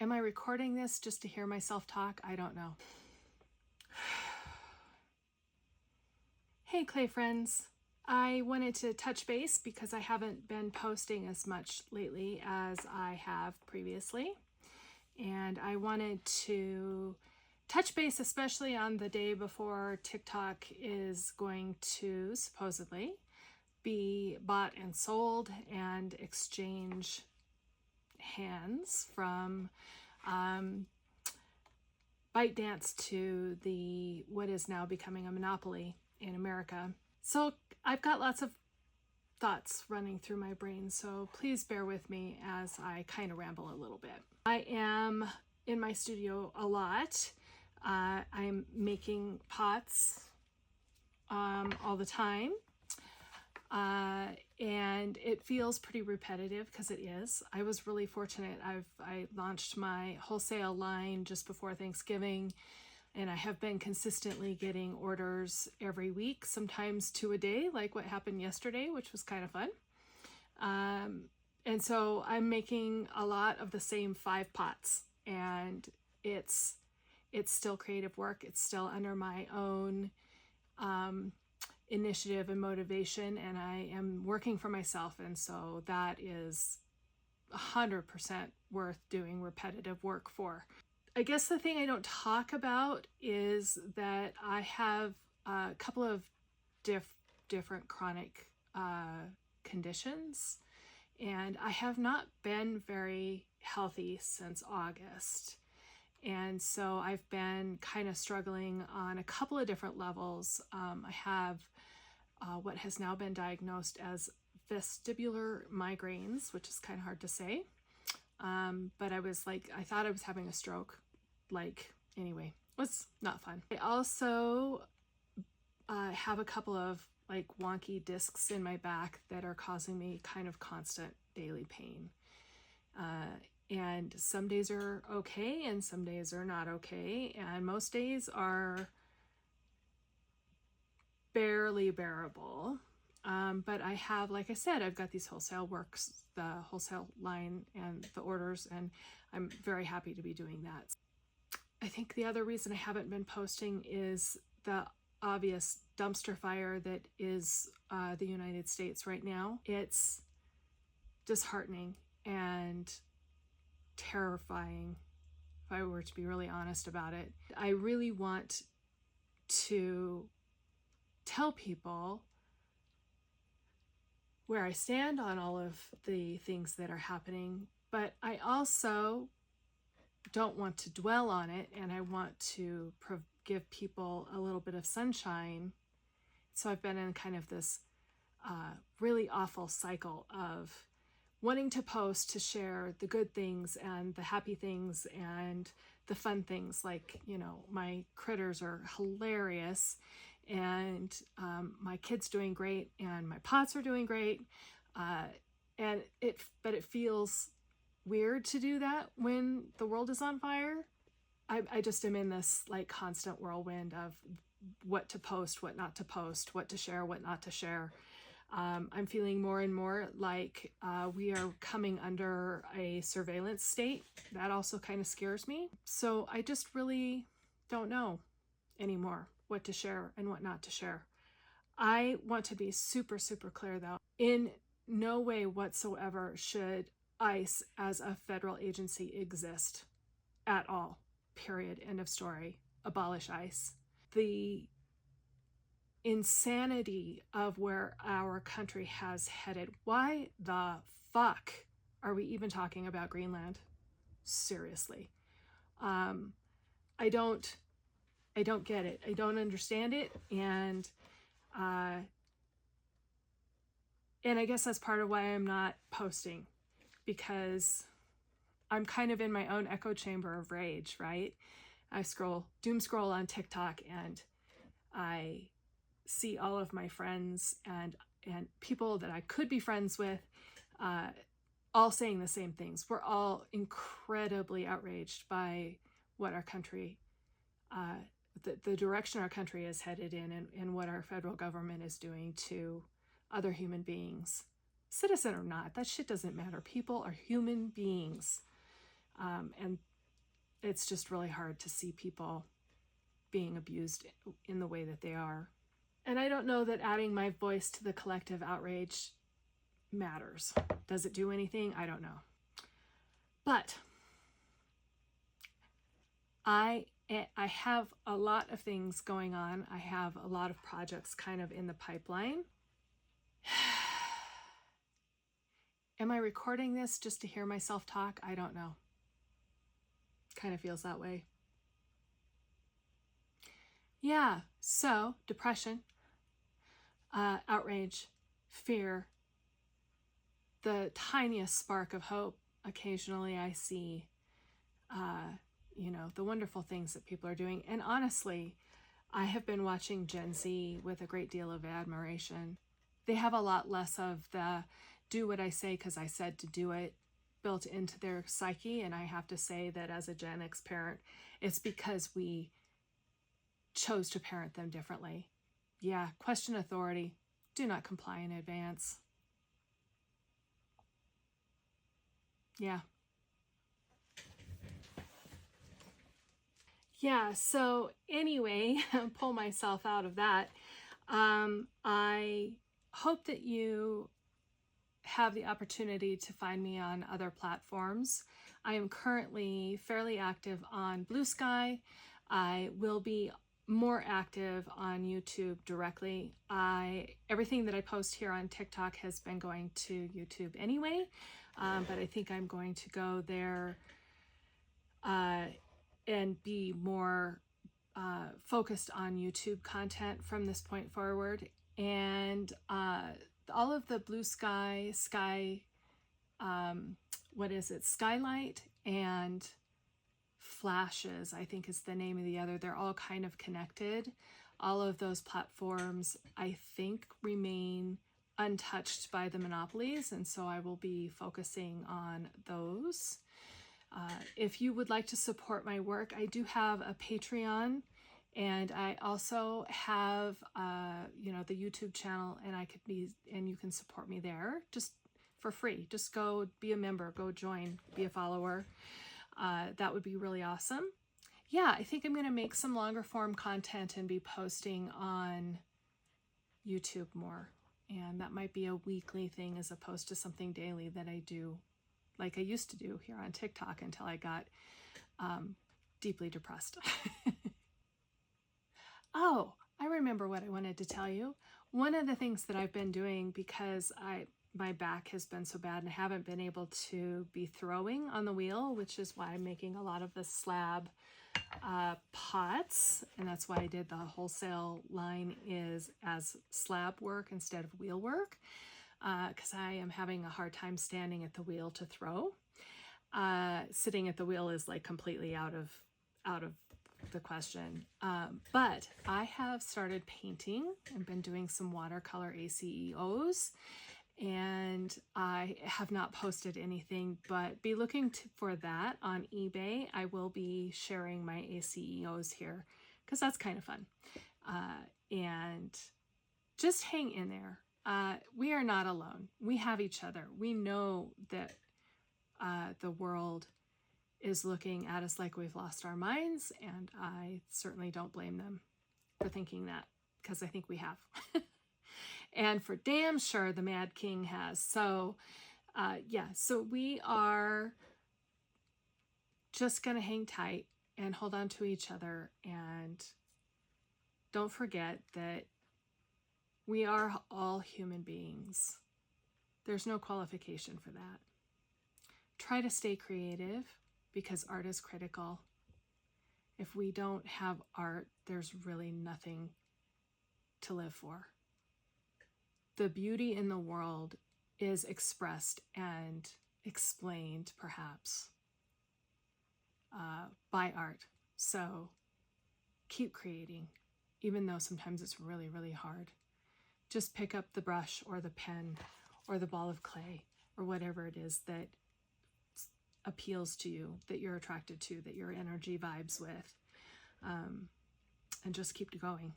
Am I recording this just to hear myself talk? I don't know. Hey, Clay friends. I wanted to touch base because I haven't been posting as much lately as I have previously. And I wanted to touch base, especially on the day before TikTok is going to supposedly be bought and sold and exchange hands from ByteDance to the what is now becoming a monopoly in America. So I've got lots of thoughts running through my brain, so please bear with me as I kind of ramble a little bit. I am in my studio a lot. I'm making pots all the time. And it feels pretty repetitive because it is. I was really fortunate. I launched my wholesale line just before Thanksgiving, and I have been consistently getting orders every week, sometimes 2 a day, like what happened yesterday, which was kind of fun. And so I'm making a lot of the same 5 pots, and it's still creative work. It's still under my own initiative and motivation, and I am working for myself, and so that is 100% worth doing repetitive work for. I guess the thing I don't talk about is that I have a couple of different chronic conditions, and I have not been very healthy since August. And so I've been kind of struggling on a couple of different levels. I have what has now been diagnosed as vestibular migraines, which is kind of hard to say. But I thought I was having a stroke. Anyway, it was not fun. I also have a couple of wonky discs in my back that are causing me kind of constant daily pain. And some days are okay and some days are not okay. And most days are barely bearable. But I have, like I said, I've got these wholesale works, the wholesale line and the orders, and I'm very happy to be doing that. I think the other reason I haven't been posting is the obvious dumpster fire that is the United States right now. It's disheartening and terrifying, if I were to be really honest about it. I really want to tell people where I stand on all of the things that are happening, but I also don't want to dwell on it, and I want to give people a little bit of sunshine. So I've been in kind of this really awful cycle of wanting to post to share the good things and the happy things and the fun things, my critters are hilarious, and my kids doing great, and my pots are doing great, but it feels weird to do that when the world is on fire. I just am in this constant whirlwind of what to post, what not to post, what to share, what not to share. I'm feeling more and more like we are coming under a surveillance state. That also kind of scares me. So I just really don't know anymore what to share and what not to share. I want to be super, super clear, though. In no way whatsoever should ICE as a federal agency exist at all. Period. End of story. Abolish ICE. The insanity of where our country has headed. Why the fuck are we even talking about Greenland? Seriously. I don't get it. I don't understand it. And I guess that's part of why I'm not posting, because I'm kind of in my own echo chamber of rage, right? I doom scroll on TikTok, and I see all of my friends and people that I could be friends with all saying the same things. We're all incredibly outraged by what our country, the direction our country is headed in, and what our federal government is doing to other human beings. Citizen or not, that shit doesn't matter. People are human beings. And it's just really hard to see people being abused in the way that they are. And I don't know that adding my voice to the collective outrage matters. Does it do anything? I don't know. But I have a lot of things going on. I have a lot of projects kind of in the pipeline. Am I recording this just to hear myself talk? I don't know. Kind of feels that way. Yeah, so depression, outrage, fear, the tiniest spark of hope. Occasionally I see, the wonderful things that people are doing. And honestly, I have been watching Gen Z with a great deal of admiration. They have a lot less of the do what I say because I said to do it built into their psyche. And I have to say that as a Gen X parent, it's because we chose to parent them differently. Yeah, question authority. Do not comply in advance. Yeah. Yeah, so anyway, pull myself out of that. I hope that you have the opportunity to find me on other platforms. I am currently fairly active on Blue Sky. I will be more active on YouTube directly. Everything that I post here on TikTok has been going to YouTube anyway, but I think I'm going to go there and be more focused on YouTube content from this point forward. And all of the Blue Sky, Skylight and Flashes, I think is the name of the other. They're all kind of connected. All of those platforms, I think, remain untouched by the monopolies, and so I will be focusing on those. If you would like to support my work, I do have a Patreon, and I also have, the YouTube channel, and you can support me there just for free. Just go be a member, go join, be a follower. That would be really awesome. Yeah, I think I'm going to make some longer form content and be posting on YouTube more. And that might be a weekly thing as opposed to something daily that I do like I used to do here on TikTok until I got deeply depressed. Oh, I remember what I wanted to tell you. One of the things that I've been doing, because my back has been so bad and I haven't been able to be throwing on the wheel, which is why I'm making a lot of the slab pots, and that's why I did the wholesale line is as slab work instead of wheel work, because I am having a hard time standing at the wheel to throw. Sitting at the wheel is like completely out of the question. But I have started painting and been doing some watercolor ACEOs, and I have not posted anything, but be looking for that on eBay. I will be sharing my ACEOs here because that's kind of fun. And just hang in there. We are not alone. We have each other. We know that the world is looking at us like we've lost our minds, and I certainly don't blame them for thinking that, because I think we have. And for damn sure the Mad King has. So so we are just going to hang tight and hold on to each other, and don't forget that we are all human beings. There's no qualification for that. Try to stay creative, because art is critical. If we don't have art, there's really nothing to live for. The beauty in the world is expressed and explained, perhaps, by art. So keep creating, even though sometimes it's really, really hard. Just pick up the brush or the pen or the ball of clay or whatever it is that appeals to you, that you're attracted to, that your energy vibes with, and just keep going.